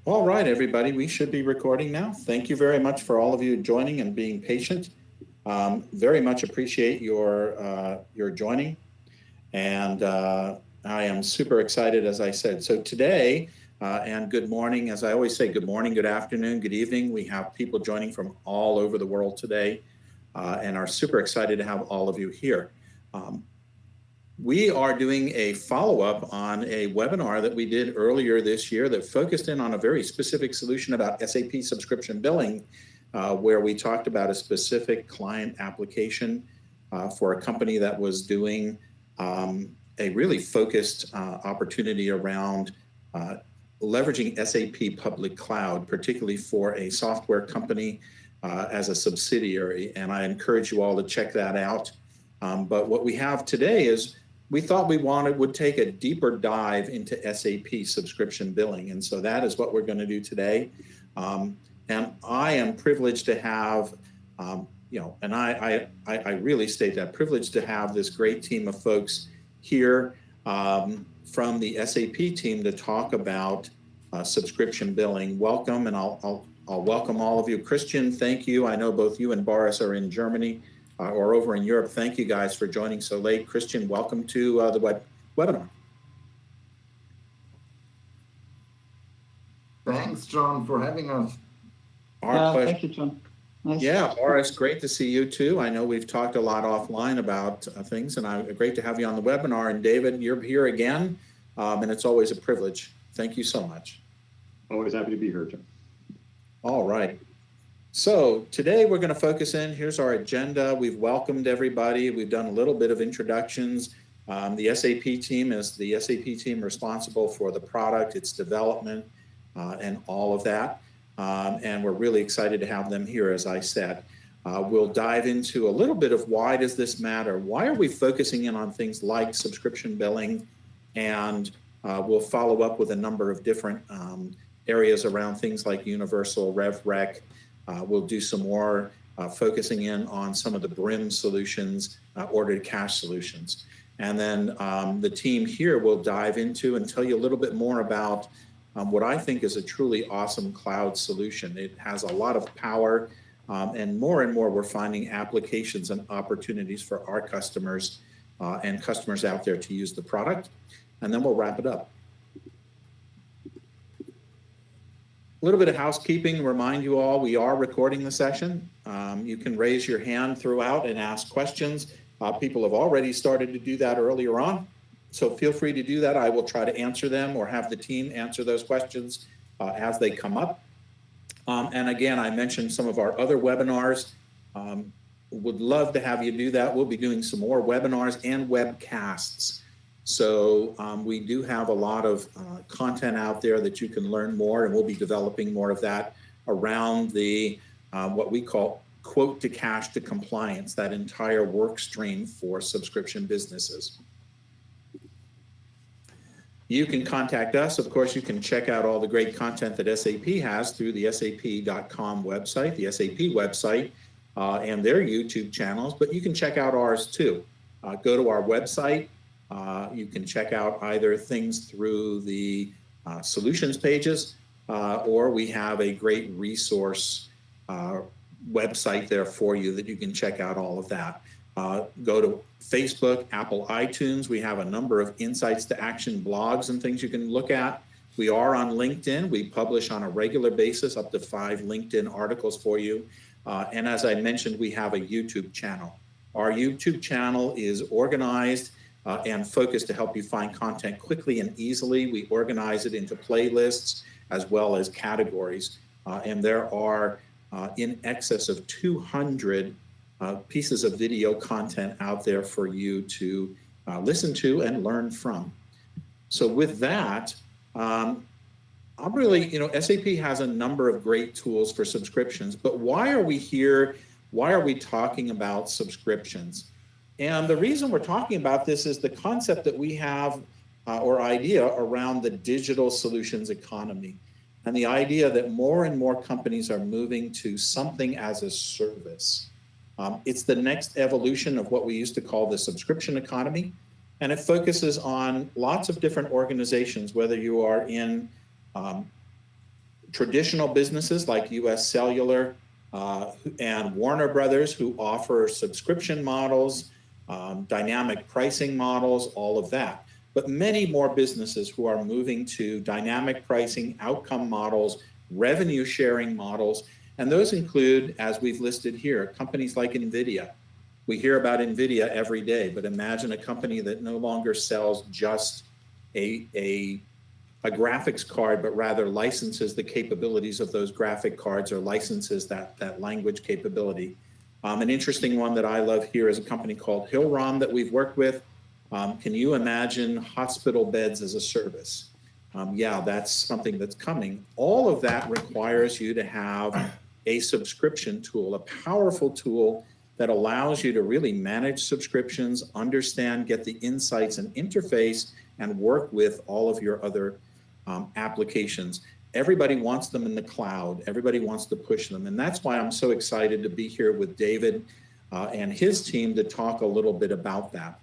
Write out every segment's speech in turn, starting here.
All right, everybody, we should be recording now. Thank you very much for all of you joining and being patient. Very much appreciate your joining. And I am super excited, as I said. So today, and good morning, as I always say, good morning, good afternoon, good evening. We have people joining from all over the world today and are super excited to have all of you here. We are doing a follow-up on a webinar that we did earlier this year that focused in on a very specific solution about SAP subscription billing, where we talked about a specific client application for a company that was doing a really focused opportunity around leveraging SAP public cloud, particularly for a software company as a subsidiary. And I encourage you all to check that out. But what we have today is we thought we would take a deeper dive into SAP subscription billing. And so that is what we're going to do today. And I am privileged to have, and I really state that, privileged to have this great team of folks here from the SAP team to talk about subscription billing. Welcome, and I'll welcome all of you. Christian, thank you. I know both you and Boris are in Germany. Or over in Europe. Thank you guys for joining so late. Christian, welcome to the webinar. Thanks, John, for having us. Our pleasure. Thank you, John. Nice. Yeah, Boris, great to see you too. I know we've talked a lot offline about things, and great to have you on the webinar. And David, you're here again, and it's always a privilege. Thank you so much. Always happy to be here, John. All right. So today we're going to focus in. Here's our agenda. We've welcomed everybody. We've done a little bit of introductions. The SAP team is the SAP team responsible for the product, its development, and all of that. And we're really excited to have them here, as I said. We'll dive into a little bit of why does this matter? Why are we focusing in on things like subscription billing? And we'll follow up with a number of different areas around things like universal rev rec. We'll do some more focusing in on some of the BRIM solutions, order to cash solutions. And then the team here will dive into and tell you a little bit more about what I think is a truly awesome cloud solution. It has a lot of power, and more we're finding applications and opportunities for our customers and customers out there to use the product. And then we'll wrap it up. A little bit of housekeeping, remind you all, we are recording the session. You can raise your hand throughout and ask questions. People have already started to do that earlier on, so feel free to do that. I will try to answer them or have the team answer those questions as they come up. And again, I mentioned some of our other webinars. Would love to have you do that. We'll be doing some more webinars and webcasts. So we do have a lot of content out there that you can learn more, and we'll be developing more of that around the what we call quote to cash to compliance, that entire work stream for subscription businesses. You can contact us. Of course, you can check out all the great content that SAP has through the sap.com website, the SAP website, and their YouTube channels, but you can check out ours too. Go to our website. You can check out either things through the solutions pages, or we have a great resource website there for you that you can check out all of that. Go to Facebook, Apple, iTunes. We have a number of insights to action blogs and things you can look at. We are on LinkedIn. We publish on a regular basis up to 5 LinkedIn articles for you. And as I mentioned, we have a YouTube channel. Our YouTube channel is organized and focused to help you find content quickly and easily. We organize it into playlists as well as categories. And there are in excess of 200 pieces of video content out there for you to listen to and learn from. So with that, I'm really, SAP has a number of great tools for subscriptions, but why are we here? Why are we talking about subscriptions? And the reason we're talking about this is the concept that we have or idea around the digital solutions economy, and the idea that more and more companies are moving to something as a service. It's the next evolution of what we used to call the subscription economy, and it focuses on lots of different organizations, whether you are in traditional businesses like US Cellular and Warner Brothers, who offer subscription models, dynamic pricing models, all of that. But many more businesses who are moving to dynamic pricing, outcome models, revenue sharing models, and those include, as we've listed here, companies like NVIDIA. We hear about NVIDIA every day, but imagine a company that no longer sells just a graphics card, but rather licenses the capabilities of those graphic cards or licenses that language capability. An interesting one that I love here is a company called Hillrom that we've worked with. Can you imagine hospital beds as a service? Yeah, that's something that's coming. All of that requires you to have a subscription tool, a powerful tool that allows you to really manage subscriptions, understand, get the insights and interface, and work with all of your other applications. Everybody wants them in the cloud. Everybody wants to push them. And that's why I'm so excited to be here with David and his team to talk a little bit about that.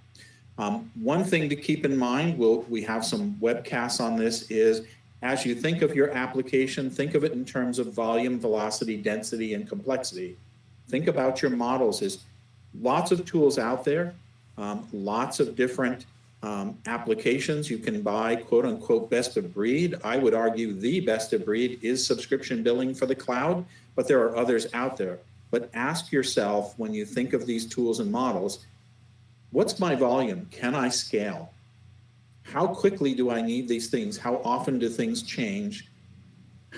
One thing to keep in mind, we have some webcasts on this, is as you think of your application, think of it in terms of volume, velocity, density, and complexity. Think about your models as lots of tools out there, lots of different applications. You can buy, quote unquote, best of breed. I would argue the best of breed is subscription billing for the cloud, but there are others out there. But ask yourself, when you think of these tools and models, what's my volume? Can I scale? How quickly do I need these things? How often do things change?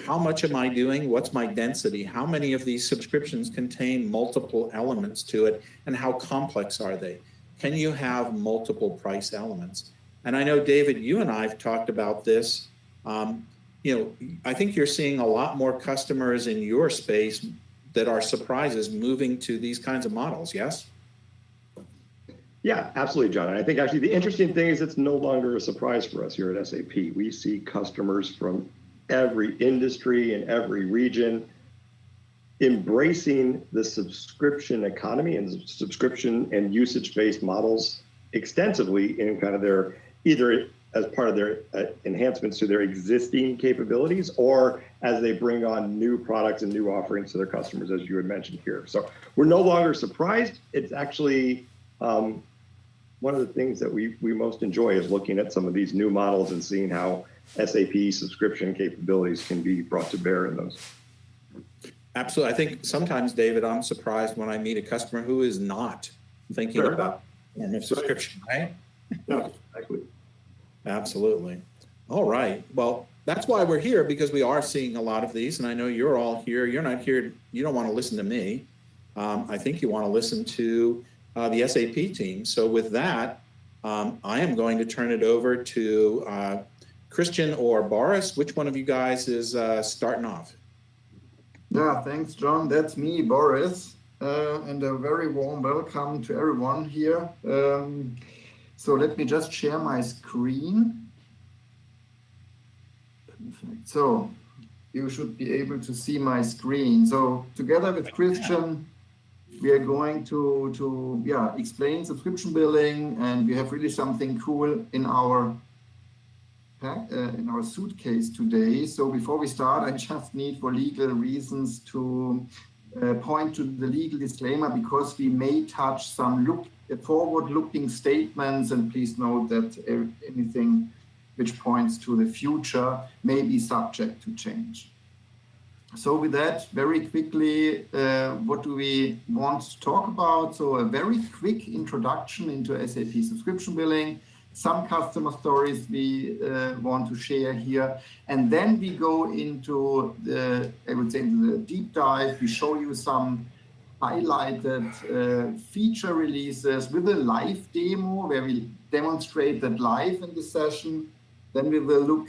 How much am I doing? What's my density? How many of these subscriptions contain multiple elements to it? And how complex are they? Can you have multiple price elements? And I know, David, you and I have talked about this. I think you're seeing a lot more customers in your space that are surprises moving to these kinds of models, yes? Yeah, absolutely, John. And I think actually the interesting thing is it's no longer a surprise for us here at SAP. We see customers from every industry and every region embracing the subscription economy and subscription and usage-based models extensively in kind of their, either as part of their enhancements to their existing capabilities or as they bring on new products and new offerings to their customers, as you had mentioned here. So we're no longer surprised. It's actually one of the things that we most enjoy is looking at some of these new models and seeing how SAP subscription capabilities can be brought to bear in those. Absolutely. I think sometimes, David, I'm surprised when I meet a customer who is not thinking about subscription, right? Yeah, exactly. Absolutely. All right. Well, that's why we're here, because we are seeing a lot of these. And I know you're all here. You're not here. You don't want to listen to me. I think you want to listen to the SAP team. So with that, I am going to turn it over to Christian or Boris. Which one of you guys is starting off? Yeah, thanks, John. That's me, Boris, and a very warm welcome to everyone here. So let me just share my screen. Perfect. So you should be able to see my screen. So together with Christian, we are going to explain subscription billing, and we have really something cool in our suitcase today. So before we start, I just need, for legal reasons, to point to the legal disclaimer, because we may touch some forward-looking statements, and please note that anything which points to the future may be subject to change. So with that, very quickly, what do we want to talk about? So a very quick introduction into SAP subscription billing, some customer stories we want to share here, and then we go into into the deep dive. We show you some highlighted feature releases with a live demo where we demonstrate that live in this session. Then we will look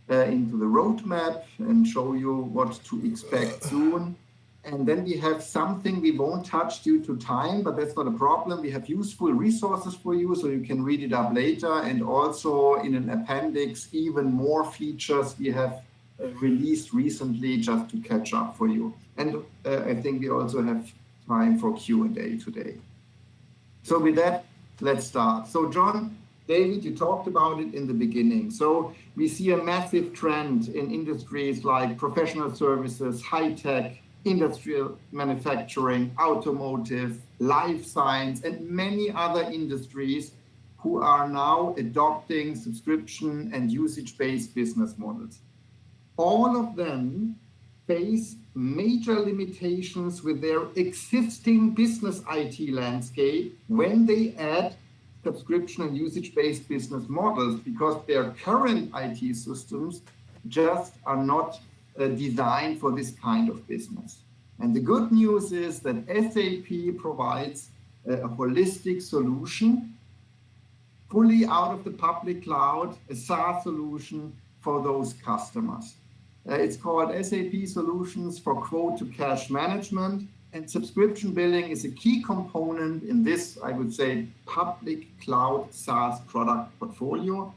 into the roadmap and show you what to expect soon. And then we have something we won't touch due to time, but that's not a problem. We have useful resources for you, so you can read it up later. And also in an appendix, even more features we have released recently just to catch up for you. And I think we also have time for Q&A today. So with that, let's start. So John, David, you talked about it in the beginning. So we see a massive trend in industries like professional services, high-tech, industrial manufacturing, automotive, life science, and many other industries who are now adopting subscription and usage-based business models. All of them face major limitations with their existing business IT landscape when they add subscription and usage-based business models, because their current IT systems just are not designed for this kind of business. And the good news is that SAP provides a holistic solution, fully out of the public cloud, a SaaS solution for those customers. It's called SAP Solutions for Quote-to-Cash Management, and subscription billing is a key component in this, I would say, public cloud SaaS product portfolio,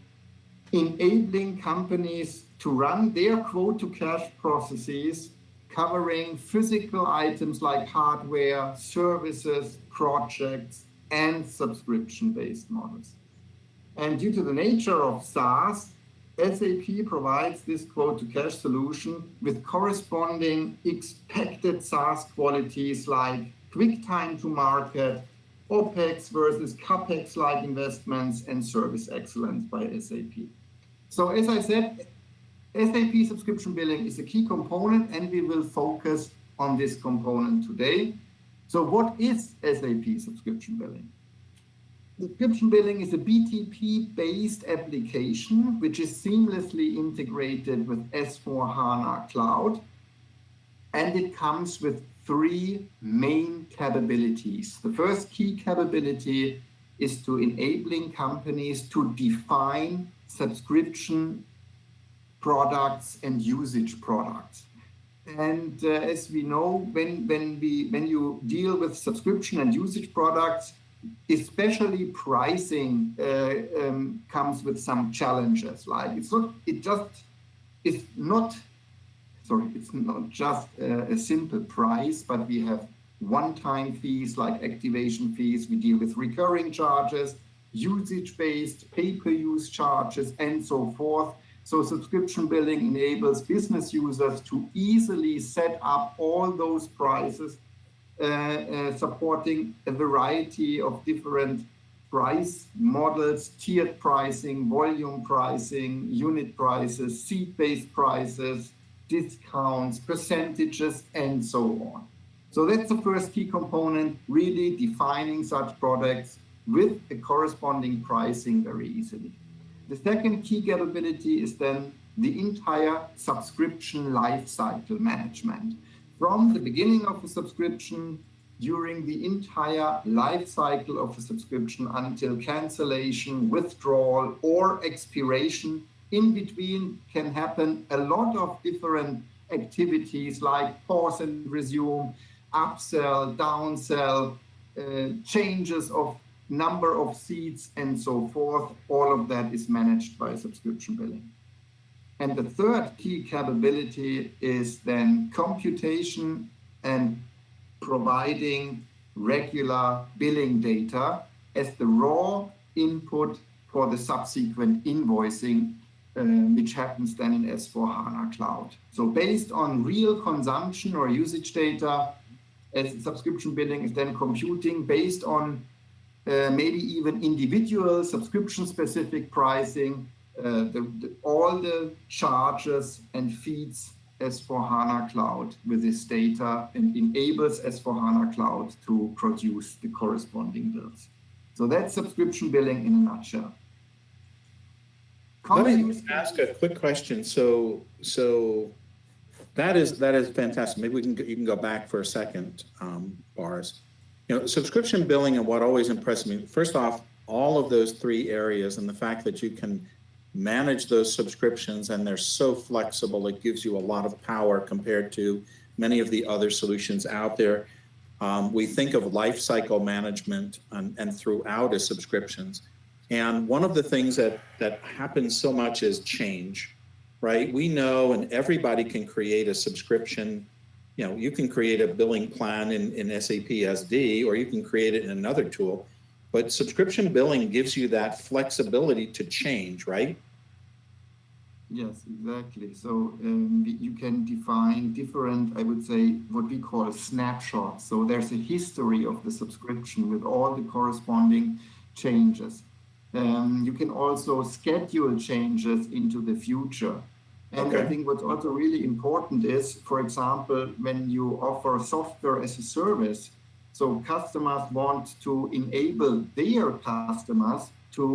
enabling companies to run their quote-to-cash processes, covering physical items like hardware, services, projects, and subscription-based models. And due to the nature of SaaS, SAP provides this quote-to-cash solution with corresponding expected SaaS qualities like quick time to market, OPEX versus CAPEX-like investments, and service excellence by SAP. So as I said, SAP subscription billing is a key component, and we will focus on this component today. So what is SAP subscription billing? Subscription billing is a BTP-based application which is seamlessly integrated with S/4HANA Cloud, and it comes with three main capabilities. The first key capability is to enabling companies to define subscription products and usage products. And as we know, when you deal with subscription and usage products, especially pricing comes with some challenges. Like it's not just a simple price, but we have one-time fees like activation fees. We deal with recurring charges, usage-based, pay-per-use charges, and so forth. So subscription billing enables business users to easily set up all those prices, supporting a variety of different price models, tiered pricing, volume pricing, unit prices, seat-based prices, discounts, percentages, and so on. So that's the first key component, really defining such products with a corresponding pricing very easily. The second key capability is then the entire subscription lifecycle management. From the beginning of the subscription, during the entire life cycle of the subscription until cancellation, withdrawal, or expiration. In between can happen a lot of different activities like pause and resume, upsell, downsell, changes of number of seats, and so forth. All of that is managed by subscription billing. And the third key capability is then computation and providing regular billing data as the raw input for the subsequent invoicing, which happens then in S/4HANA Cloud. So based on real consumption or usage data, as subscription billing is then computing based on maybe even individual subscription-specific pricing, all the charges and feeds S/4HANA Cloud with this data, and enables S/4HANA Cloud to produce the corresponding bills. So that's subscription billing in a nutshell. Let me ask a quick question. So that is fantastic. Maybe you can go back for a second, Boris. Subscription billing, and what always impressed me, first off, all of those three areas, and the fact that you can manage those subscriptions and they're so flexible, it gives you a lot of power compared to many of the other solutions out there. We think of lifecycle management and throughout as subscriptions. And one of the things that happens so much is change, right? We know, and everybody can create a subscription. You can create a billing plan in SAP SD, or you can create it in another tool. but subscription billing gives you that flexibility to change, right? Yes, exactly. So you can define different, I would say, what we call snapshots. So there's a history of the subscription with all the corresponding changes. You can also schedule changes into the future. And I think what's also really important is, for example, when you offer software as a service, so customers want to enable their customers to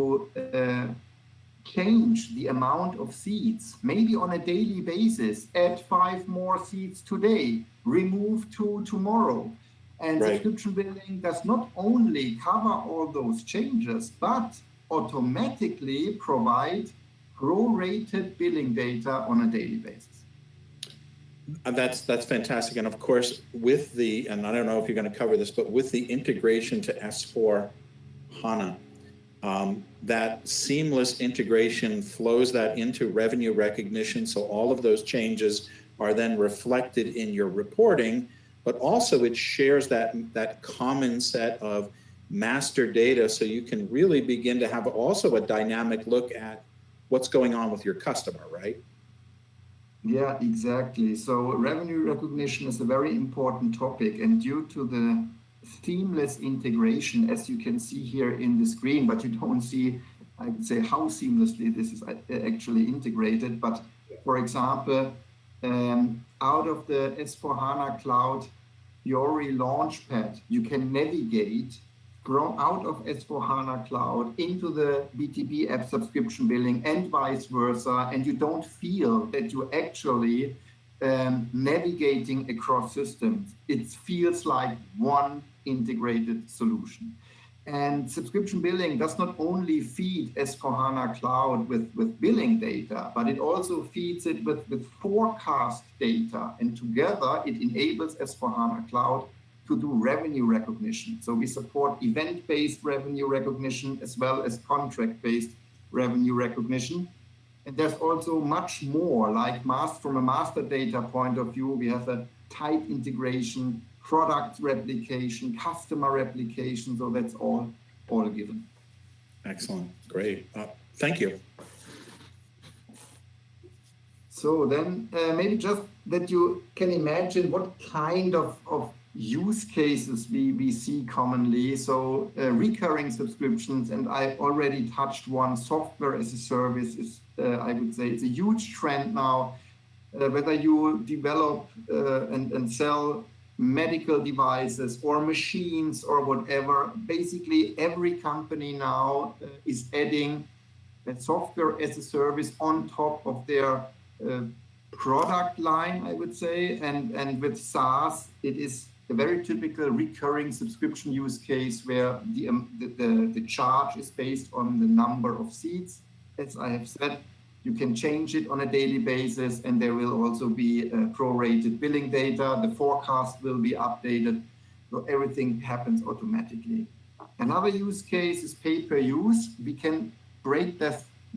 change the amount of seats, maybe on a daily basis, add 5 more seats today, remove 2 tomorrow. And subscription billing does not only cover all those changes, but automatically provide prorated billing data on a daily basis. That's fantastic. And of course, with the, and I don't know if you're going to cover this, but with the integration to S/4HANA, that seamless integration flows that into revenue recognition. So all of those changes are then reflected in your reporting, but also it shares that common set of master data. So you can really begin to have also a dynamic look at what's going on with your customer, right? Yeah, exactly. So revenue recognition is a very important topic, and due to the seamless integration, as you can see here in the screen, but you don't see, I would say, how seamlessly this is actually integrated. But for example, out of the S/4HANA Cloud Fiori Launchpad, you can navigate from out of S/4HANA Cloud into the BTP app subscription billing and vice versa, and you don't feel that you're actually navigating across systems. It feels like one integrated solution. And subscription billing does not only feed S/4HANA Cloud with billing data, but it also feeds it with forecast data. And together it enables S/4HANA Cloud to do revenue recognition. So we support event-based revenue recognition as well as contract-based revenue recognition. And there's also much more, like from a master data point of view, we have a tight integration, product replication, customer replication. So that's all given. Excellent. Great. Thank you. So then maybe just that you can imagine what kind of use cases we see commonly. So recurring subscriptions, and I already touched one, software as a service is, I would say, it's a huge trend now. Whether you develop and sell medical devices or machines or whatever, basically every company now is adding a software as a service on top of their product line, I would say. And with SaaS, it is a very typical recurring subscription use case where the charge is based on the number of seats. As I have said, you can change it on a daily basis, and there will also be prorated billing data. The forecast will be updated, so everything happens automatically. Another use case is pay-per-use. We can break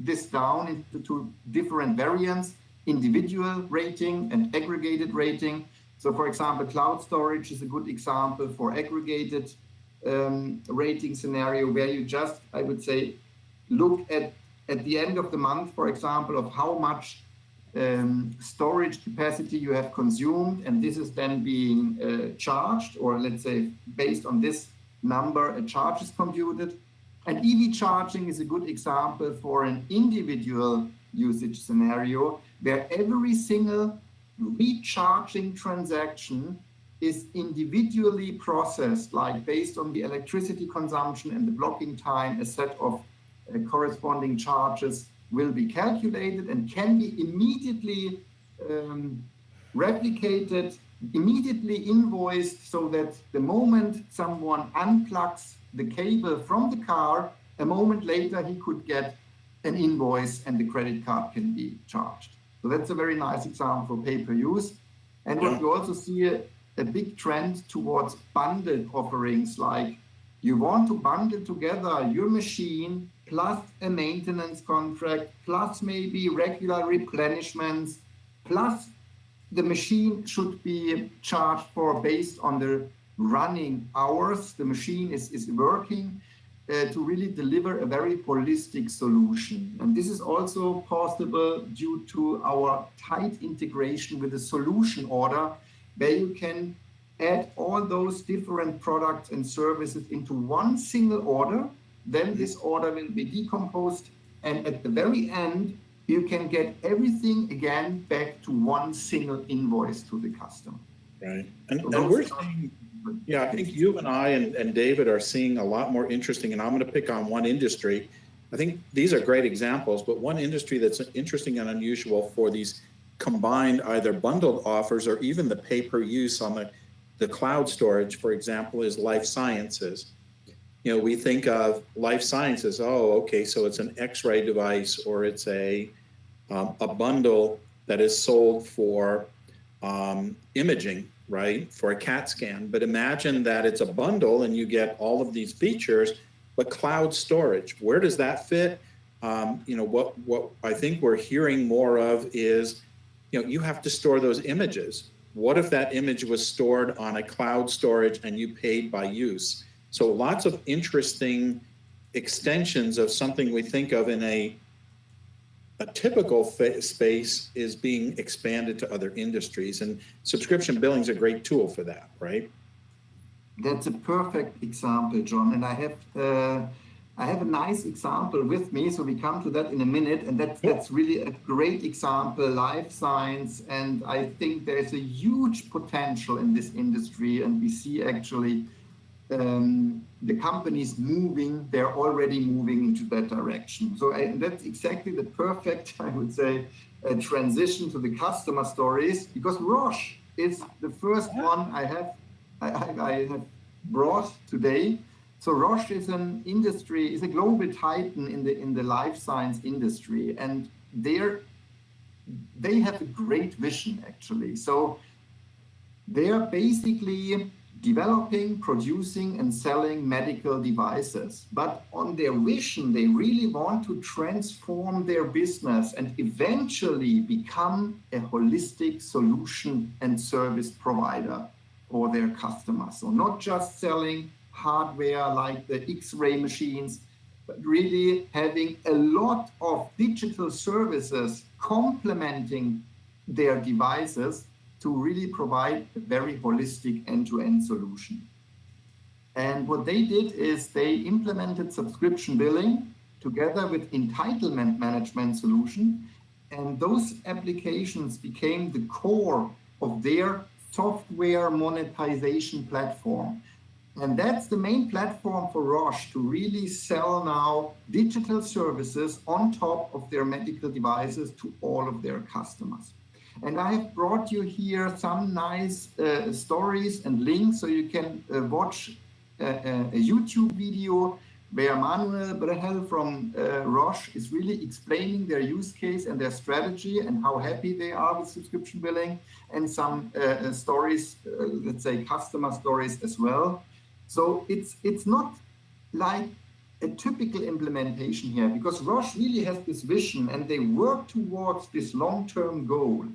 this down into 2 different variants: individual rating and aggregated rating. So for example, cloud storage is a good example for aggregated rating scenario, where you just, I would say, look at the end of the month, for example, of how much storage capacity you have consumed, and this is then being charged, or let's say based on this number, a charge is computed. And EV charging is a good example for an individual usage scenario, where every single recharging transaction is individually processed, like based on the electricity consumption and the blocking time, a set of corresponding charges will be calculated and can be immediately replicated, immediately invoiced, so that the moment someone unplugs the cable from the car, a moment later he could get an invoice and the credit card can be charged. So that's a very nice example for pay-per-use. And what you also see a big trend towards bundled offerings, like you want to bundle together your machine plus a maintenance contract, plus maybe regular replenishments, plus the machine should be charged for based on the running hours the machine is working. to really deliver a very holistic solution. And this is also possible due to our tight integration with the solution order, where you can add all those different products and services into one single order. Then this order will be decomposed, and at the very end, you can get everything again back to one single invoice to the customer. Right. And we're seeing, I think you and I and David are seeing a lot more interesting, and I'm going to pick on one industry. I think these are great examples, but one industry that's interesting and unusual for these combined either bundled offers or even the pay-per-use on the cloud storage, for example, is life sciences. We think of life sciences, so it's an X-ray device, or it's a bundle that is sold for imaging, right, for a CAT scan. But imagine that it's a bundle and you get all of these features, but cloud storage, where does that fit? What I think we're hearing more of is, you have to store those images. What if that image was stored on a cloud storage and you paid by use? So lots of interesting extensions of something we think of in a typical space is being expanded to other industries, and subscription billing is a great tool for that, right? That's a perfect example, John. And I have a nice example with me, so we come to that in a minute. And that's really a great example, life science. And I think there's a huge potential in this industry, and we see actually the companies moving, they're already moving into that direction. So that's exactly the perfect, I would say, transition to the customer stories, because Roche is the first one I have brought today. So Roche is a global titan in the life science industry, and they have a great vision actually. So they are basically developing, producing, and selling medical devices. But on their vision, they really want to transform their business and eventually become a holistic solution and service provider for their customers. So not just selling hardware like the X-ray machines, but really having a lot of digital services complementing their devices to really provide a very holistic end-to-end solution. And what they did is they implemented subscription billing together with entitlement management solution, and those applications became the core of their software monetization platform. And that's the main platform for Roche to really sell now digital services on top of their medical devices to all of their customers. And I have brought you here some nice stories and links, so you can watch a YouTube video where Manuel Brehel from Roche is really explaining their use case and their strategy and how happy they are with subscription billing, and some stories, let's say customer stories as well. So it's not like a typical implementation here, because Roche really has this vision and they work towards this long-term goal.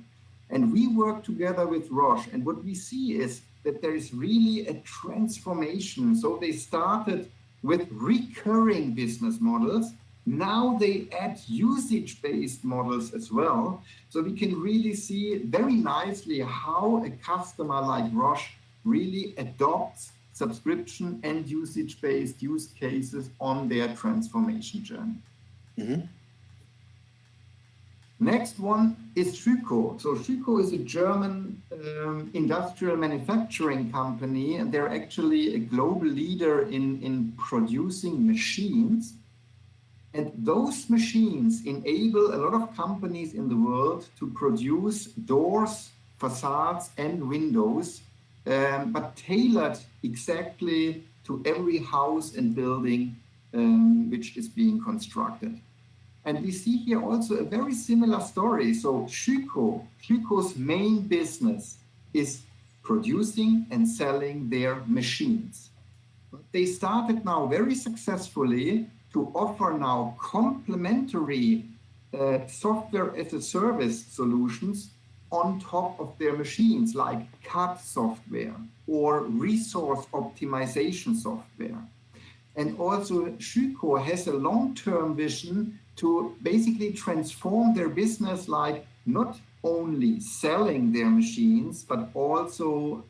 And we work together with Roche, and what we see is that there is really a transformation. So they started with recurring business models. Now they add usage-based models as well. So we can really see very nicely how a customer like Roche really adopts subscription and usage-based use cases on their transformation journey. Mm-hmm. Next one is Schüco. So Schüco is a German industrial manufacturing company, and they're actually a global leader in producing machines. And those machines enable a lot of companies in the world to produce doors, facades, and windows, but tailored exactly to every house and building which is being constructed. And we see here also a very similar story. So Schüco's main business is producing and selling their machines. But they started now very successfully to offer now complementary software as a service solutions on top of their machines, like CAD software or resource optimization software. And also Schüco has a long-term vision to basically transform their business, like not only selling their machines, but also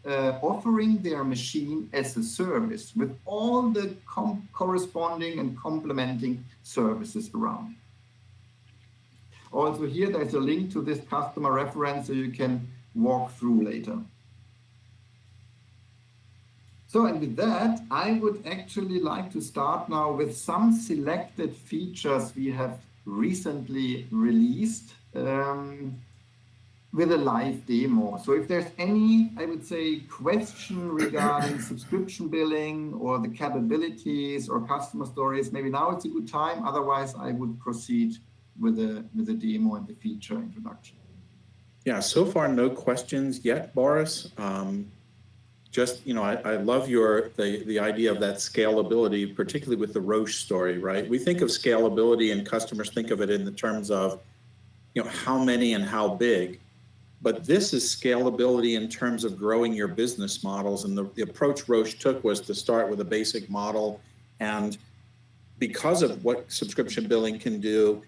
offering their machine as a service with all the corresponding and complementing services around. Also here, there's a link to this customer reference so you can walk through later. So, and with that, I would actually like to start now with some selected features we have recently released with a live demo. So if there's any, I would say, question regarding subscription billing or the capabilities or customer stories, maybe now it's a good time. Otherwise, I would proceed with the demo and the feature introduction. Yeah, so far no questions yet, Boris. Just, you know, I love the idea of that scalability, particularly with the Roche story, right? We think of scalability and customers think of it in the terms of, you know, how many and how big. But this is scalability in terms of growing your business models. And the approach Roche took was to start with a basic model. And because of what subscription billing can do,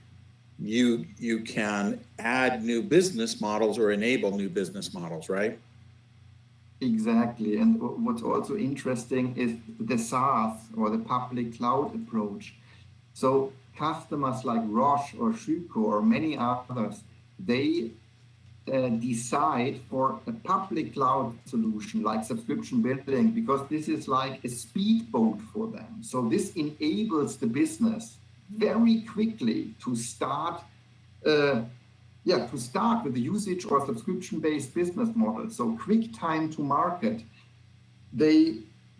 you can add new business models or enable new business models, right? Exactly. And what's also interesting is the SaaS or the public cloud approach. So customers like Roche or Schüco or many others, they decide for a public cloud solution like subscription billing, because this is like a speedboat for them. So this enables the business very quickly to start with the usage or subscription-based business model. So quick time to market. They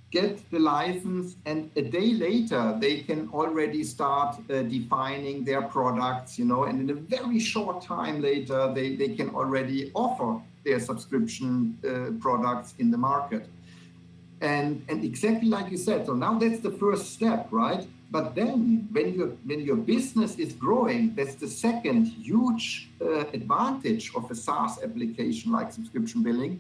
get the license and a day later, they can already start defining their products, you know, and in a very short time later, they can already offer their subscription products in the market. And exactly like you said, so now that's the first step, right? But then when your business is growing, that's the second huge advantage of a SaaS application like subscription billing.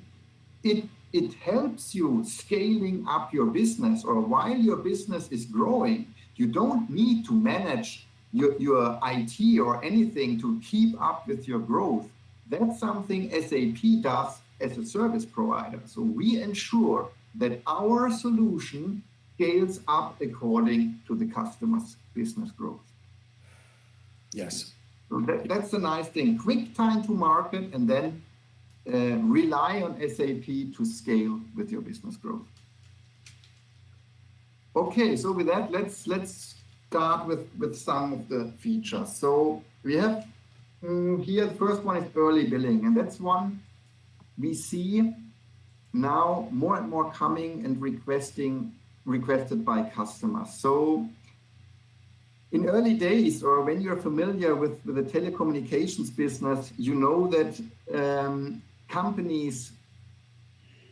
It helps you scaling up your business, or while your business is growing, you don't need to manage your IT or anything to keep up with your growth. That's something SAP does as a service provider. So we ensure that our solution scales up according to the customer's business growth. Yes. So that's a nice thing. Quick time to market, and then rely on SAP to scale with your business growth. Okay, so with that, let's start with some of the features. So we have here, the first one is early billing, and that's one we see now more and more coming and requested by customers. So in early days, or when you're familiar with the telecommunications business, you know that companies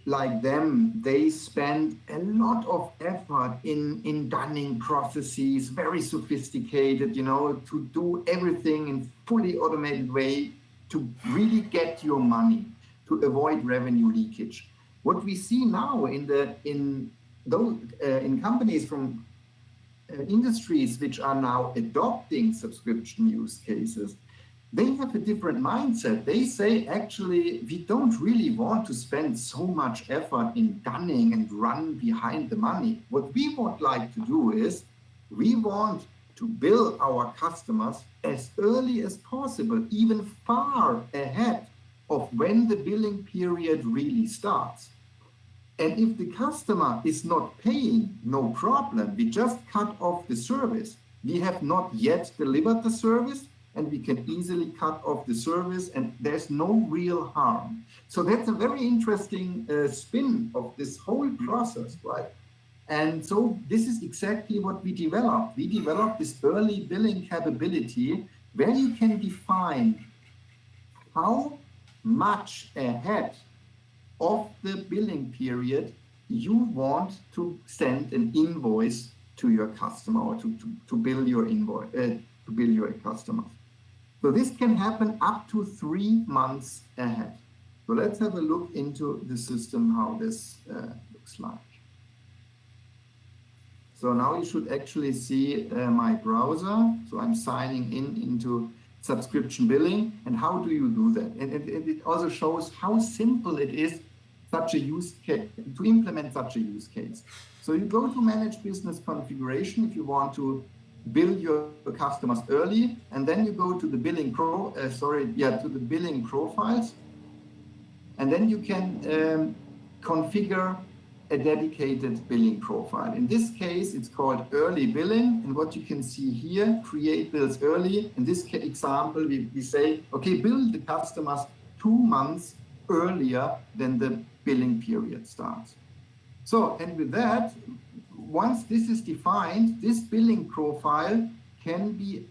like them, they spend a lot of effort in dunning processes, very sophisticated, you know, to do everything in fully automated way to really get your money, to avoid revenue leakage. What we see now in companies from industries which are now adopting subscription use cases, they have a different mindset. They say, actually, we don't really want to spend so much effort in dunning and run behind the money. What we would like to do is, we want to bill our customers as early as possible, even far ahead of when the billing period really starts. And if the customer is not paying, no problem. We just cut off the service. We have not yet delivered the service, and we can easily cut off the service, and there's no real harm. So that's a very interesting spin of this whole process, right? And so this is exactly what we developed. We developed this early billing capability where you can define how much ahead of the billing period you want to send an invoice to your customer, or to bill your invoice, to bill your customer. So this can happen up to 3 months ahead. So let's have a look into the system, how this looks like. So now you should actually see my browser. So I'm signing into subscription billing. And how do you do that? And it also shows how simple it is such a use case, to implement such a use case. So you go to manage business configuration if you want to bill your customers early, and then you go to the billing to the billing profiles, and then you can configure a dedicated billing profile. In this case, it's called early billing, and what you can see here, create bills early. In this example, we say, okay, bill the customers 2 months earlier than the billing period starts. So, and with that, once this is defined, this billing profile can be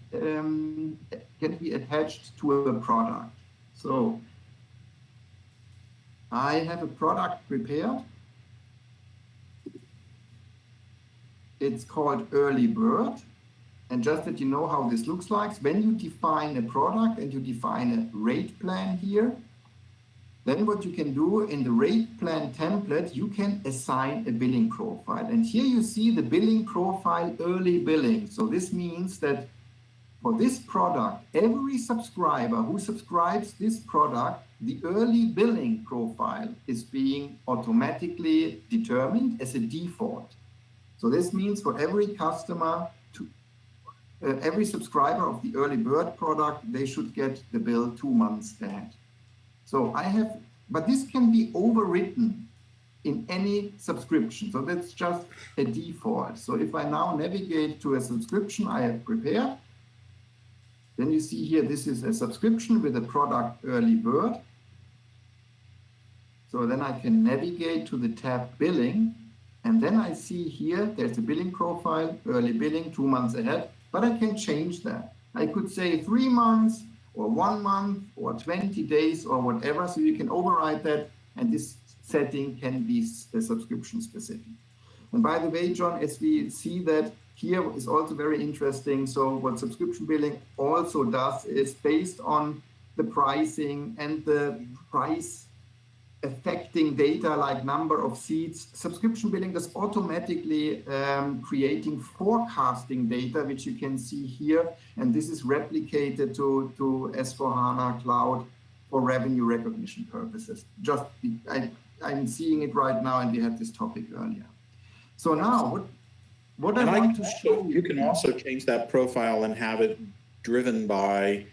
attached to a product. So I have a product prepared. It's called Early Bird. And just that you know how this looks like, when you define a product and you define a rate plan here, then what you can do in the rate plan template, you can assign a billing profile. And here you see the billing profile early billing. So this means that for this product, every subscriber who subscribes this product, the early billing profile is being automatically determined as a default. So this means for every customer, every subscriber of the early bird product, they should get the bill 2 months ahead. So but this can be overwritten in any subscription. So that's just a default. So if I now navigate to a subscription I have prepared, then you see here, this is a subscription with a product early bird. So then I can navigate to the tab billing. And then I see here, there's a billing profile, early billing, 2 months ahead, but I can change that. I could say 3 months, or 1 month, or 20 days, or whatever. So you can override that, and this setting can be subscription specific. And by the way, John, as we see that here is also very interesting. So what subscription billing also does is based on the pricing and the price affecting data like number of seats, subscription billing is automatically creating forecasting data, which you can see here. And this is replicated to S/4HANA Cloud for revenue recognition purposes. I'm seeing it right now, and we had this topic earlier. So now, what I want to show you. You can also change that profile and have it driven by,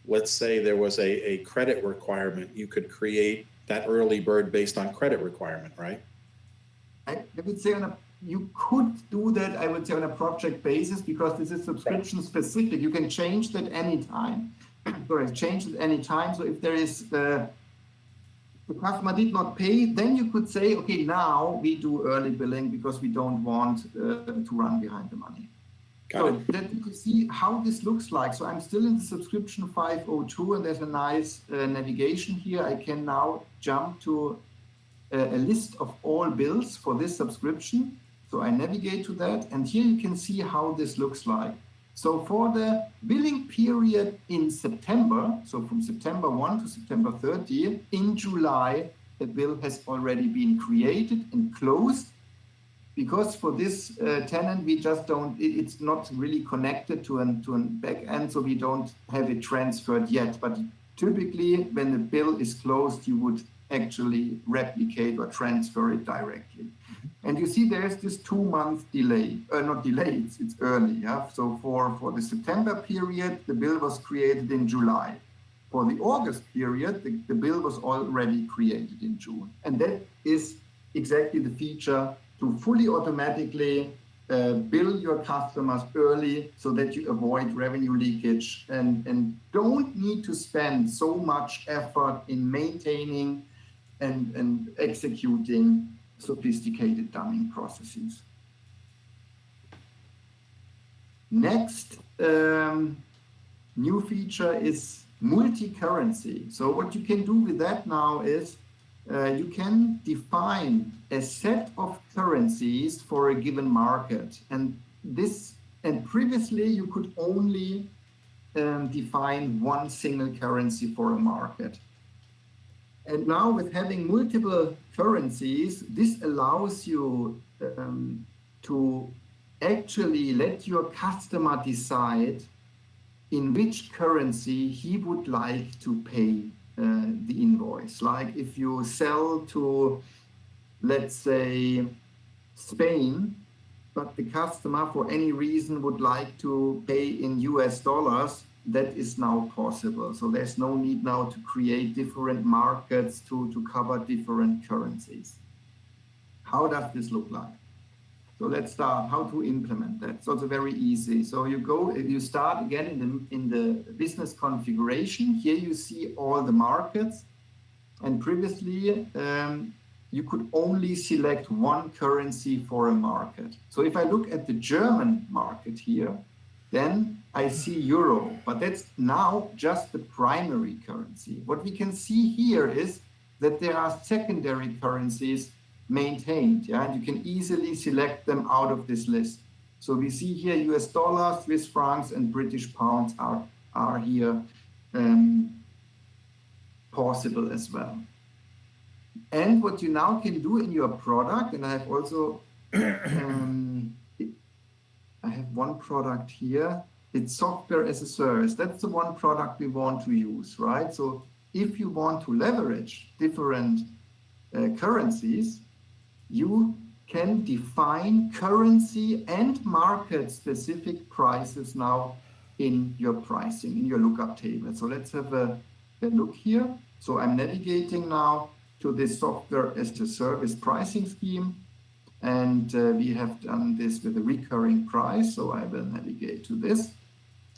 let's say there was a credit requirement. You could create that early bird based on credit requirement, right? I would say you could do that, I would say, on a project basis, because this is subscription specific. You can change that anytime. Change it anytime. So if there is the customer did not pay, then you could say, okay, now we do early billing because we don't want to run behind the money. So that you can see how this looks like. So I'm still in the subscription 502, and there's a nice navigation here. I can now jump to a list of all bills for this subscription. So I navigate to that, and here you can see how this looks like. So for the billing period in September, so from September 1 to September 30, in July, the bill has already been created and closed. Because for this tenant, we just don't, it's not really connected to a back end, so we don't have it transferred yet. But typically, when the bill is closed, you would actually replicate or transfer it directly. And you see there's this 2-month delay, not delay, it's early. Yeah? So for the September period, the bill was created in July. For the August period, the bill was already created in June. And that is exactly the feature to fully automatically bill your customers early so that you avoid revenue leakage and don't need to spend so much effort in maintaining and executing sophisticated dumbing processes. Next new feature is multi-currency. So what you can do with that now is you can define a set of currencies for a given market, and previously you could only define one single currency for a market. And now with having multiple currencies, this allows you to actually let your customer decide in which currency he would like to pay the invoice. Like if you sell to, let's say, Spain, but the customer for any reason would like to pay in US dollars, that is now possible. So there's no need now to create different markets to cover different currencies. How does this look like? So let's start how to implement that. So it's very easy. So you start again in the business configuration. Here you see all the markets, and previously you could only select one currency for a market. So if I look at the German market here, then I see euro, but that's now just the primary currency. What we can see here is that there are secondary currencies maintained, and you can easily select them out of this list. So we see here US dollar, Swiss francs, and British pounds are here possible as well. And what you now can do in your product, and I have also, I have one product here, it's software as a service. That's the one product we want to use, right? So if you want to leverage different currencies, you can define currency and market specific prices now in your pricing, in your lookup table. So let's have a look here. So I'm navigating now to this software as a service pricing scheme. And we have done this with a recurring price. So I will navigate to this,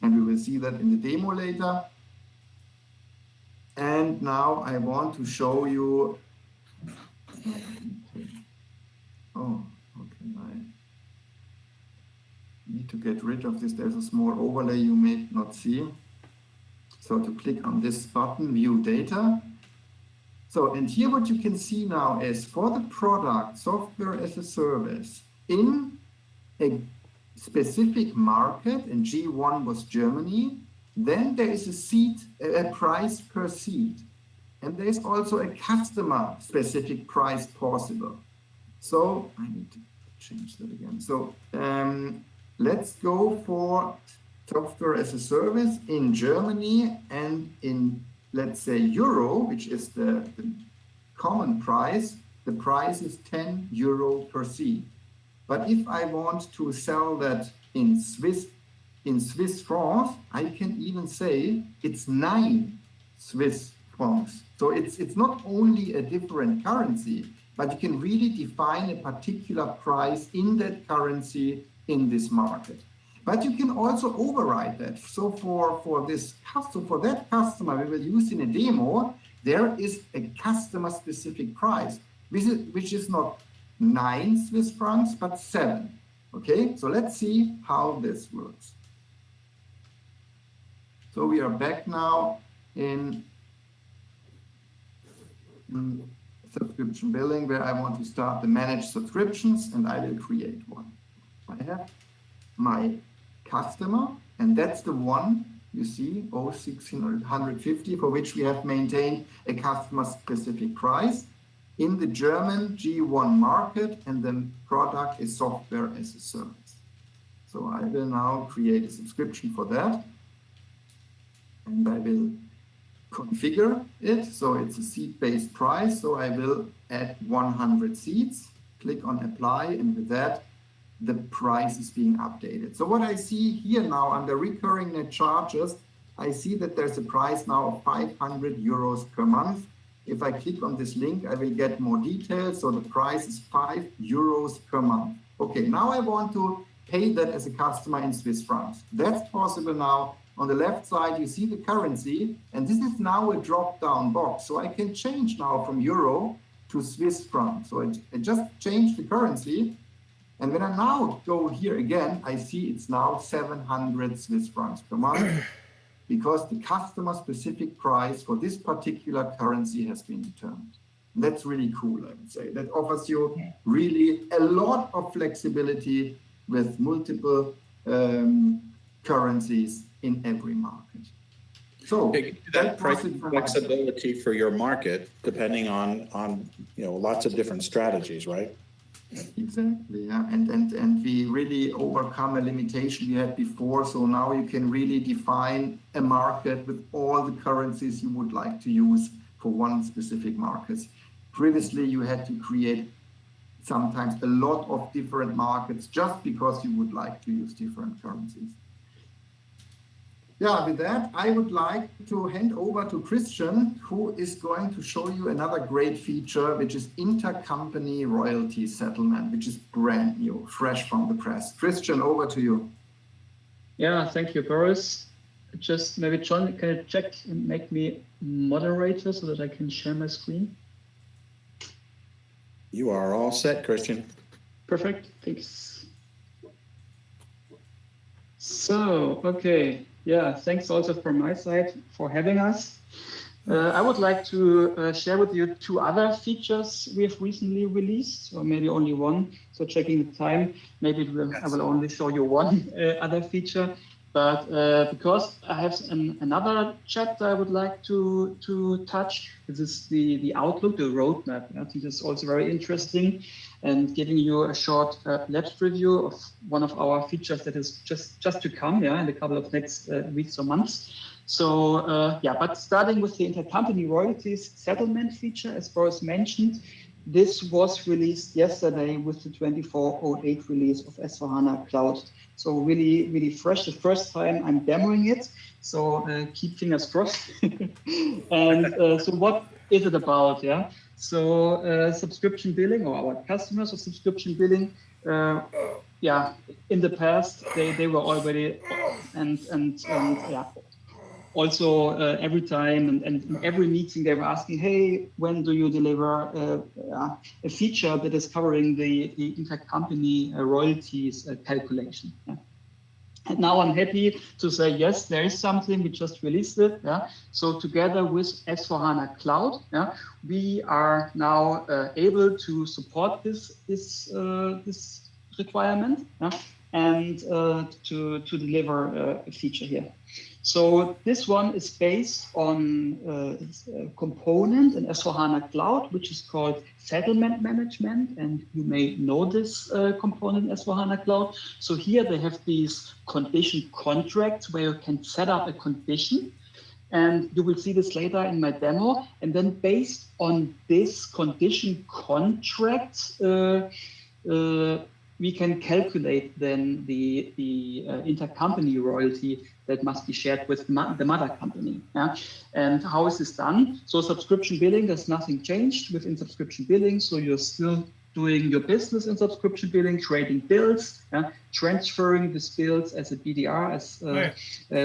and we will see that in the demo later. And now I want to show you, I need to get rid of this. There's a small overlay you may not see. So to click on this button, view data. So, and here what you can see now is for the product software as a service in a specific market, and G1 was Germany, then there is a price per seat. And there is also a customer specific price possible. So I need to change that again. So let's go for software as a service in Germany and in, let's say, euro, which is the common price. The price is 10 euro per seat. But if I want to sell that in Swiss francs, I can even say it's 9 Swiss francs. So it's not only a different currency, but you can really define a particular price in that currency in this market. But you can also override that. So for that customer we will use in a demo, there is a customer specific price, which is not 9 Swiss francs, but 7. Okay, so let's see how this works. So we are back now in subscription billing, where I want to start the managed subscriptions, and I will create one. I have my customer, and that's the one you see, 1650, for which we have maintained a customer specific price in the German G1 market, and the product is software as a service. So I will now create a subscription for that, and I will configure it. So it's a seat-based price. So I will add 100 seats, click on apply, and with that, the price is being updated. So what I see here now under recurring net charges, I see that there's a price now of 500 euros per month. If I click on this link, I will get more details. So the price is 5 euros per month. Okay, now I want to pay that as a customer in Swiss francs. That's possible now. On the left side, you see the currency, and this is now a drop-down box. So I can change now from euro to Swiss franc. So I just changed the currency. And when I now go here again, I see it's now 700 Swiss francs per month because the customer specific price for this particular currency has been determined. And that's really cool, I would say. That offers you really a lot of flexibility with multiple currencies in every market. So that pricing flexibility for your market, depending on lots of different strategies, right? Exactly, yeah, and we really overcome a limitation we had before. So now you can really define a market with all the currencies you would like to use for one specific market. Previously, you had to create sometimes a lot of different markets just because you would like to use different currencies. Yeah, with that, I would like to hand over to Christian, who is going to show you another great feature, which is intercompany royalty settlement, which is brand new, fresh from the press. Christian, over to you. Yeah, thank you, Boris. Just maybe, John, can you check and make me moderator so that I can share my screen? You are all set, Christian. Perfect, thanks. So, okay. Yeah, thanks also from my side for having us. I would like to share with you two other features we have recently released, or maybe only one. So checking the time, maybe I will only show you one other feature. But because I have another chapter I would like to touch, this is the outlook, the roadmap. I think this is also very interesting, and giving you a short lapse review of one of our features that is just to come, yeah, in a couple of next weeks or months. So yeah, but starting with the intercompany royalties settlement feature, as Boris mentioned, this was released yesterday with the 24.08 release of S/4HANA Cloud. So really, really fresh. The first time I'm demoing it. So keep fingers crossed. And so what is it about? Yeah. So subscription billing, or our customers of subscription billing, yeah, in the past they were already and yeah. Also, every time and in every meeting, they were asking, hey, when do you deliver a feature that is covering the intercompany royalties calculation? Yeah. And now I'm happy to say, yes, there is something, we just released it. Yeah. So together with S/4HANA Cloud, yeah, we are now able to support this requirement, yeah, and to deliver a feature here. So this one is based on a component in S/4HANA Cloud, which is called settlement management. And you may know this component in S/4HANA Cloud. So here they have these condition contracts where you can set up a condition. And you will see this later in my demo. And then based on this condition contract, we can calculate then the intercompany royalty that must be shared with the mother company. Yeah? And how is this done? So subscription billing, there's nothing changed within subscription billing. So you're still doing your business in subscription billing, creating bills, transferring these bills as a BDR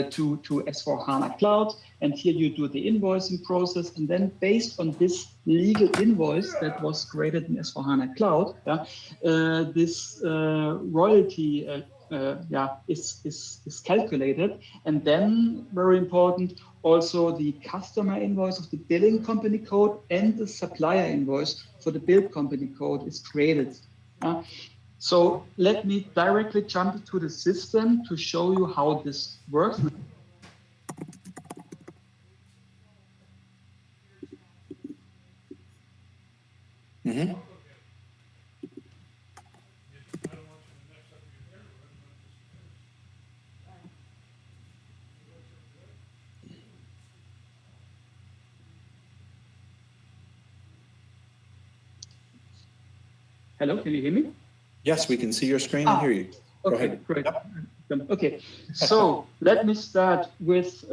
to S/4HANA Cloud. And here you do the invoicing process. And then based on this legal invoice that was created in S/4HANA Cloud, this royalty is calculated. And then, very important, also the customer invoice of the billing company code and the supplier invoice for the bill company code is created. So let me directly jump to the system to show you how this works. Mm-hmm. Hello, can you hear me? Yes, we can see your screen and hear you. Go Okay, ahead. great. Yep. Okay, so let me start with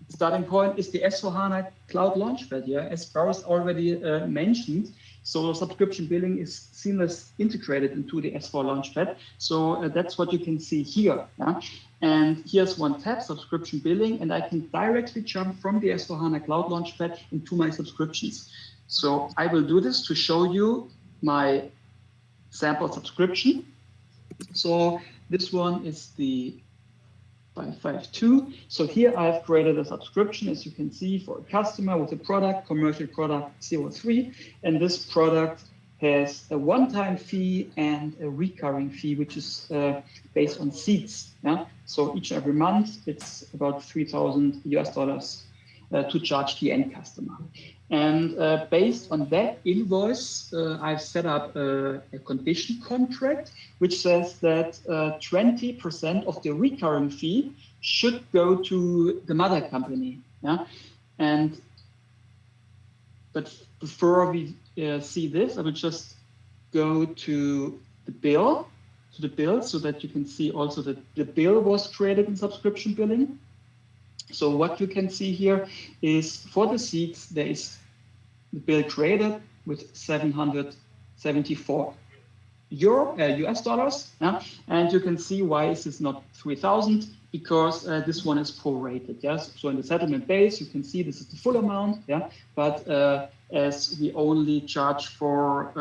starting point is the S/4HANA Cloud Launchpad. Yeah, as Boris already mentioned, so subscription billing is seamless integrated into the S4 Launchpad. So that's what you can see here. Yeah? And here's one tab, subscription billing, and I can directly jump from the S4HANA Cloud Launchpad into my subscriptions. So I will do this to show you my sample subscription. So this one is the 552. So here I've created a subscription, as you can see, for a customer with a product, commercial product 03. And this product has a one-time fee and a recurring fee, which is based on seats. Yeah? So each and every month, it's about $3,000 to charge the end customer. And based on that invoice, I've set up a condition contract, which says that 20% of the recurring fee should go to the mother company. Yeah, but before we see this, I will just go to the bill, so that you can see also that the bill was created in subscription billing. So what you can see here is for the seats, there is the bill created with 774 US dollars. Yeah? And you can see why is this not 3,000, because this one is prorated. Yes, so in the settlement base, you can see this is the full amount. Yeah, but as we only charge for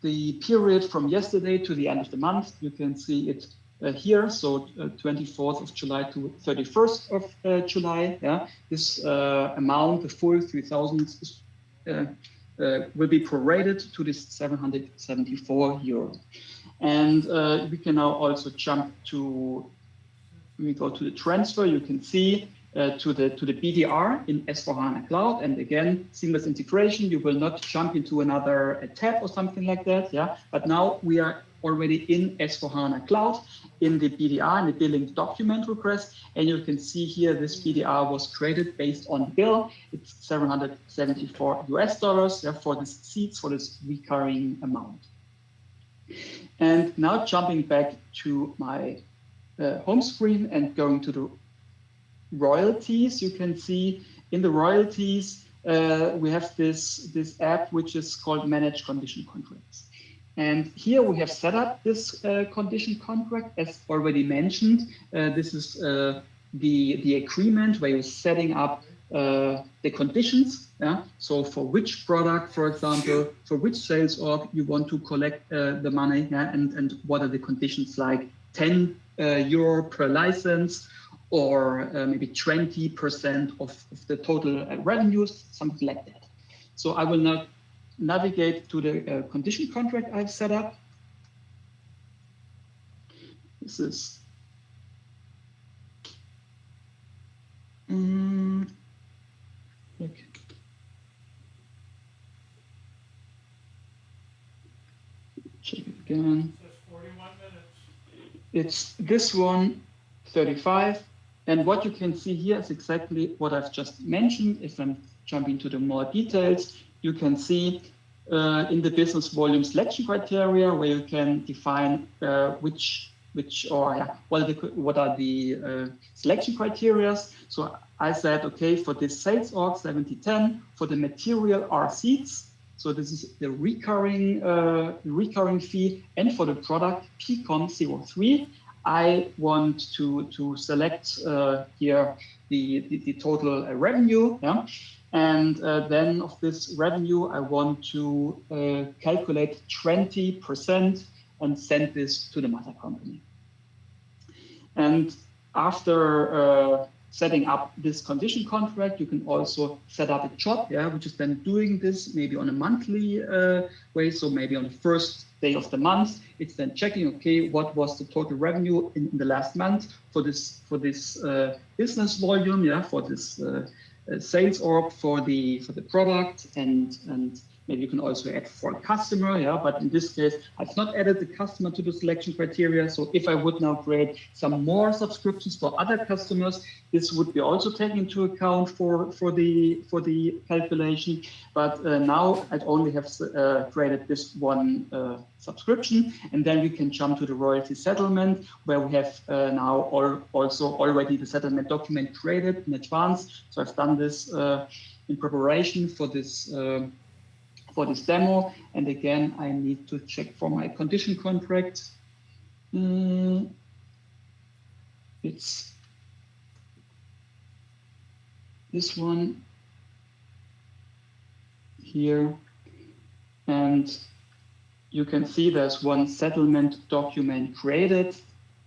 the period from yesterday to the end of the month, you can see it here. So 24th of July to 31st of July. Yeah, this amount, the full 3,000, will be prorated to this 774 euro. And we can now also jump to, we go to the transfer. You can see to the BDR in S/4HANA Cloud, and again, seamless integration. You will not jump into another tab or something like that. Yeah, but now we are already in S/4HANA Cloud in the BDR, in the billing document request, and you can see here this BDR was created based on bill. It's 774 US dollars, yeah, for this seats, for this recurring amount. And now jumping back to my home screen and going to the royalties, you can see in the royalties we have this app which is called Manage Condition Contracts. And here we have set up this condition contract, as already mentioned. This is the agreement where you're setting up the conditions. Yeah? So for which product, for example, for which sales org you want to collect the money, yeah? and what are the conditions, like 10 euro per license, or maybe 20% of the total revenues, something like that. So I will now navigate to the condition contract I've set up. This is okay. Check it again. It's this one, 35. And what you can see here is exactly what I've just mentioned. If I'm jumping to the more details, you can see in the business volume selection criteria, where you can define what are the selection criteria. So I said, okay, for this sales org 7010, for the material are seats. So this is the recurring fee, and for the product PCOM 03, I want to select here the total revenue. Yeah? And then of this revenue, I want to calculate 20% and send this to the mother company. And after setting up this condition contract, you can also set up a job, yeah, which is then doing this maybe on a monthly way. So maybe on the first day of the month, it's then checking, okay, what was the total revenue in the last month for this business volume, yeah, for this sales org, for the product, and maybe you can also add for a customer, yeah. But in this case, I've not added the customer to the selection criteria. So if I would now create some more subscriptions for other customers, this would be also taken into account for the calculation. But now I'd only have created this one subscription, and then we can jump to the royalty settlement, where we have now also already the settlement document created in advance. So I've done this in preparation for this demo. And again, I need to check for my condition contract. It's this one here. And you can see there's one settlement document created,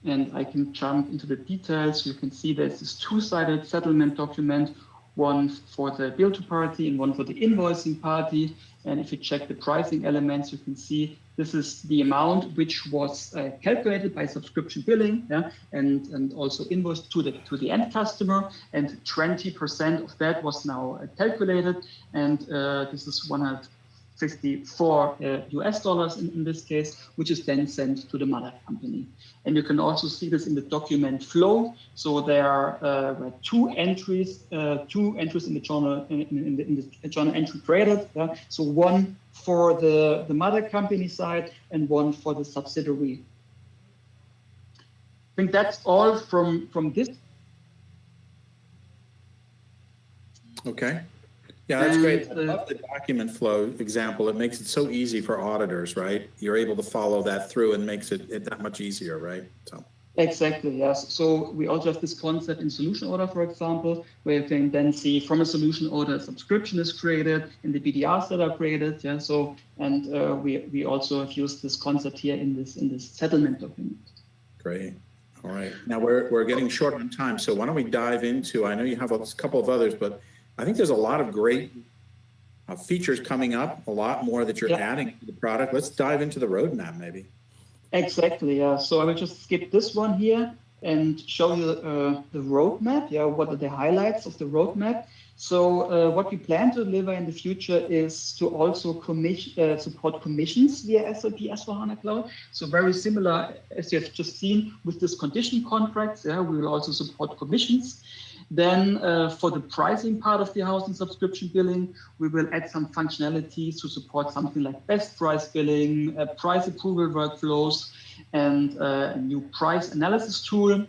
and I can jump into the details. You can see there's this two-sided settlement document one for the bill to party and one for the invoicing party. And if you check the pricing elements, you can see this is the amount which was calculated by subscription billing, yeah, and also invoiced to the end customer. And 20% of that was now calculated, and this is 154 US dollars in this case, which is then sent to the mother company. And you can also see this in the document flow. So there are two entries in the journal in the journal entry created. So one for the mother company side and one for the subsidiary. I think that's all from this. Okay. Yeah, that's great. I love the document flow example. It makes it so easy for auditors, right? You're able to follow that through and makes it that much easier, right? So. Exactly, yes. So we also have this concept in solution order, for example, where you can then see from a solution order, a subscription is created and the BDRs that are created. Yeah. So, and we also have used this concept here in this settlement document. Great. All right. Now we're getting short on time. So why don't we dive into, I know you have a couple of others, but I think there's a lot of great features coming up, a lot more that you're adding to the product. Let's dive into the roadmap maybe. Exactly, yeah. So I will just skip this one here and show you the roadmap. Yeah, what are the highlights of the roadmap? So what we plan to deliver in the future is to also support commissions via SAP S/4HANA Cloud. So very similar as you have just seen with this condition contracts. Yeah, we will also support commissions. Then for the pricing part of the housing subscription billing, we will add some functionalities to support something like best price billing, price approval workflows, and a new price analysis tool.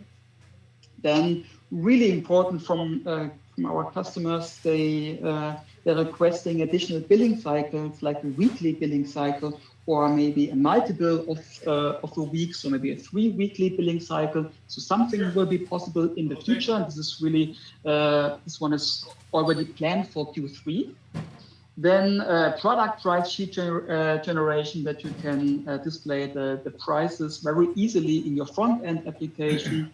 Then really important from our customers, they're requesting additional billing cycles like a weekly billing cycle or maybe a multiple of a week, so maybe a 3 weekly billing cycle. So something will be possible in the future. And this is really, this one is already planned for Q3. Then product price sheet generation that you can display the prices very easily in your front end application.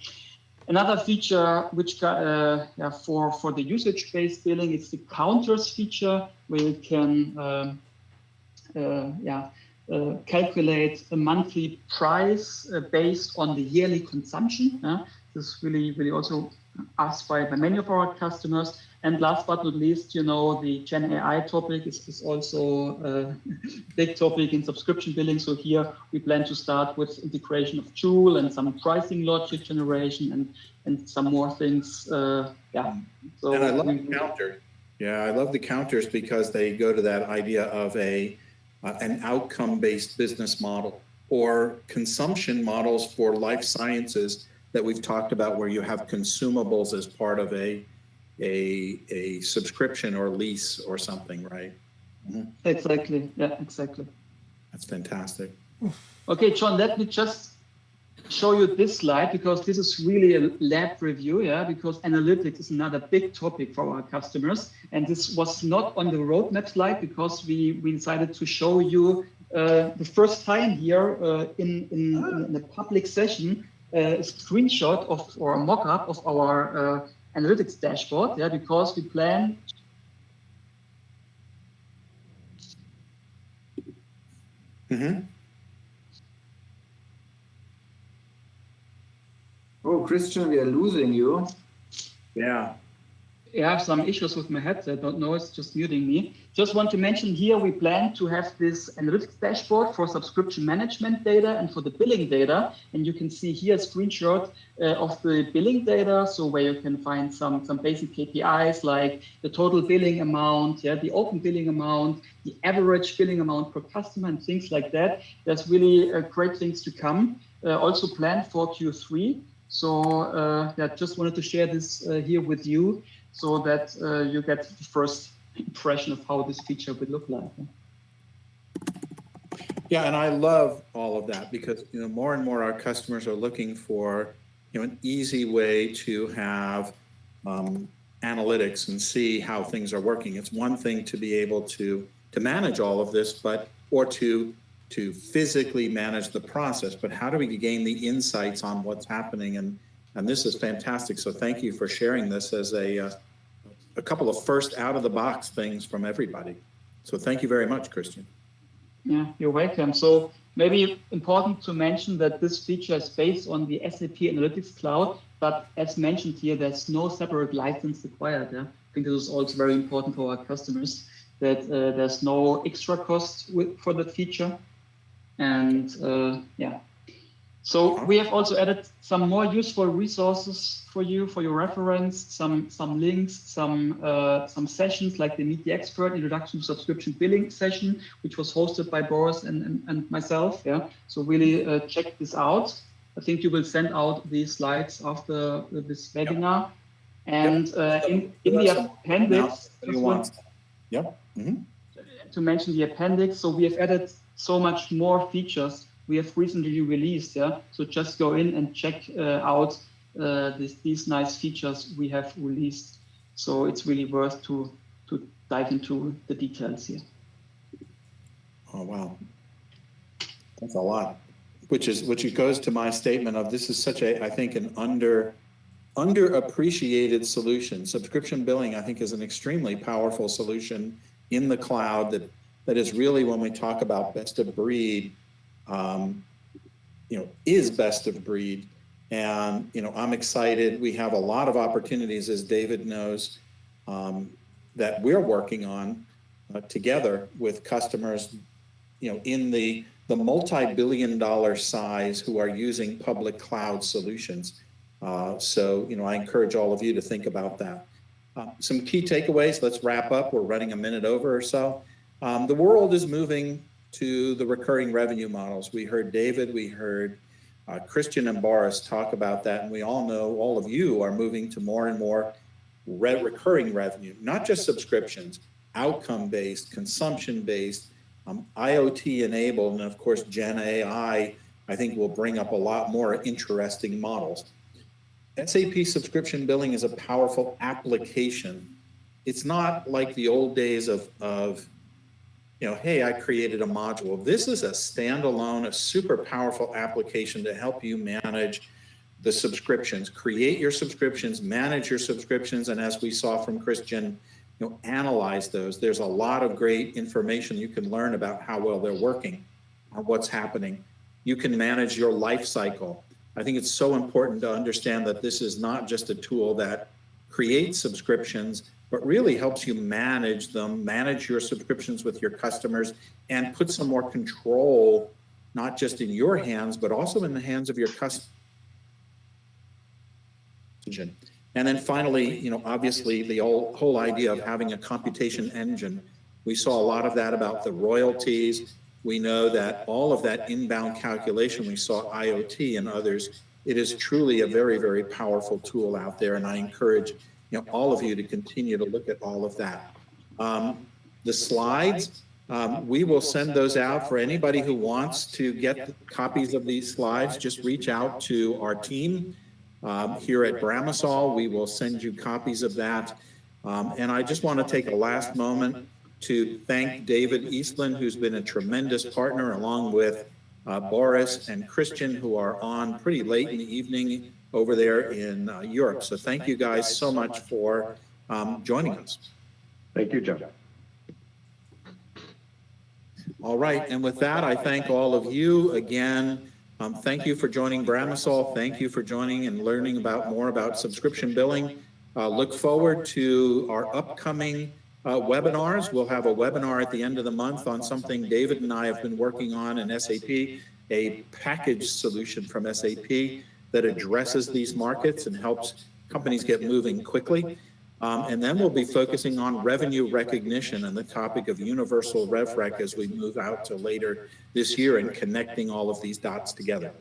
Another feature which for the usage-based billing, it's the counters feature where you can calculate a monthly price based on the yearly consumption. This is really also asked by many of our customers. And last but not least, you know, the Gen AI topic is also a big topic in subscription billing. So here we plan to start with integration of Joule and some pricing logic generation and some more things. So and I love the counter. Yeah, I love the counters because they go to that idea of an outcome-based business model or consumption models for life sciences that we've talked about, where you have consumables as part of a subscription or lease or something, right? Mm-hmm. Exactly. Yeah, exactly. That's fantastic. Okay, John, let me just show you this slide because this is really a lab review, yeah, because analytics is another big topic for our customers. And this was not on the roadmap slide because we decided to show you the first time here in a public session a screenshot of or a mock-up of our analytics dashboard, yeah, because we plan. Mm-hmm. Oh, Christian, we are losing you. Yeah. I have some issues with my headset. Don't know, it's just muting me. Just want to mention here, we plan to have this analytics dashboard for subscription management data and for the billing data. And you can see here a screenshot of the billing data. So where you can find some basic KPIs like the total billing amount, yeah, the open billing amount, the average billing amount per customer and things like that. There's really great things to come. Also planned for Q3. So just wanted to share this here with you so that you get the first impression of how this feature would look like. Yeah, and I love all of that because more and more our customers are looking for an easy way to have analytics and see how things are working. It's one thing to be able to manage all of this, or to physically manage the process, but how do we gain the insights on what's happening? And this is fantastic. So thank you for sharing this as a a couple of first out of the box things from everybody. So thank you very much, Christian. Yeah, you're welcome. So maybe important to mention that this feature is based on the SAP Analytics Cloud, but as mentioned here, there's no separate license required. Yeah? I think this is also very important for our customers, that there's no extra cost for that feature. And yeah. So we have also added some more useful resources for you, for your reference, some links, some sessions like the Meet the Expert Introduction to Subscription Billing session, which was hosted by Boris and myself. Yeah, so really check this out. I think you will send out these slides after this webinar. And in the appendix, to mention the appendix, so we have added so much more features we have recently released. Yeah, so just go in and check out these nice features we have released. So it's really worth to dive into the details here. Oh wow, that's a lot. Which goes to my statement of this is such a, I think, an underappreciated solution. Subscription billing, I think, is an extremely powerful solution in the cloud that is really, when we talk about best of breed, is best of breed. And, I'm excited. We have a lot of opportunities, as David knows, that we're working on together with customers, in the multi-billion-dollar size who are using public cloud solutions. So, I encourage all of you to think about that. Some key takeaways. Let's wrap up. We're running a minute over or so. The world is moving to the recurring revenue models. We heard David, we heard Christian and Boris talk about that, and we all know, all of you are moving to more and more recurring revenue, not just subscriptions, outcome-based, consumption-based, IoT-enabled, and of course, Gen AI, I think will bring up a lot more interesting models. SAP subscription billing is a powerful application. It's not like the old days of hey, I created a module. This is a standalone, a super powerful application to help you manage the subscriptions, create your subscriptions, manage your subscriptions, and as we saw from Christian, analyze those. There's a lot of great information you can learn about how well they're working or what's happening. You can manage your life cycle. I think it's so important to understand that this is not just a tool that creates subscriptions, but really helps you manage them, manage your subscriptions with your customers, and put some more control, not just in your hands, but also in the hands of your customers. And then finally, obviously the whole idea of having a computation engine. We saw a lot of that about the royalties. We know that all of that inbound calculation, we saw IoT and others. It is truly a very, very powerful tool out there, and I encourage all of you to continue to look at all of that. The slides, we will send those out for anybody who wants to get copies of these slides. Just reach out to our team here at Bramasol. We will send you copies of that. And I just want to take a last moment to thank David Eastlund, who's been a tremendous partner, along with Boris and Christian, who are on pretty late in the evening over there in Europe. So thank you guys so much for joining us. Thank you, John. All right, and with that, I thank all of you again. Thank you for joining Bramasol. Thank you for joining and learning more about subscription billing. Look forward to our upcoming webinars. We'll have a webinar at the end of the month on something David and I have been working on in SAP, a package solution from SAP that addresses these markets and helps companies get moving quickly. And then we'll be focusing on revenue recognition and the topic of universal RevRec as we move out to later this year and connecting all of these dots together.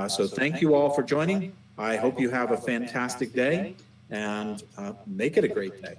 So thank you all for joining. I hope you have a fantastic day and make it a great day.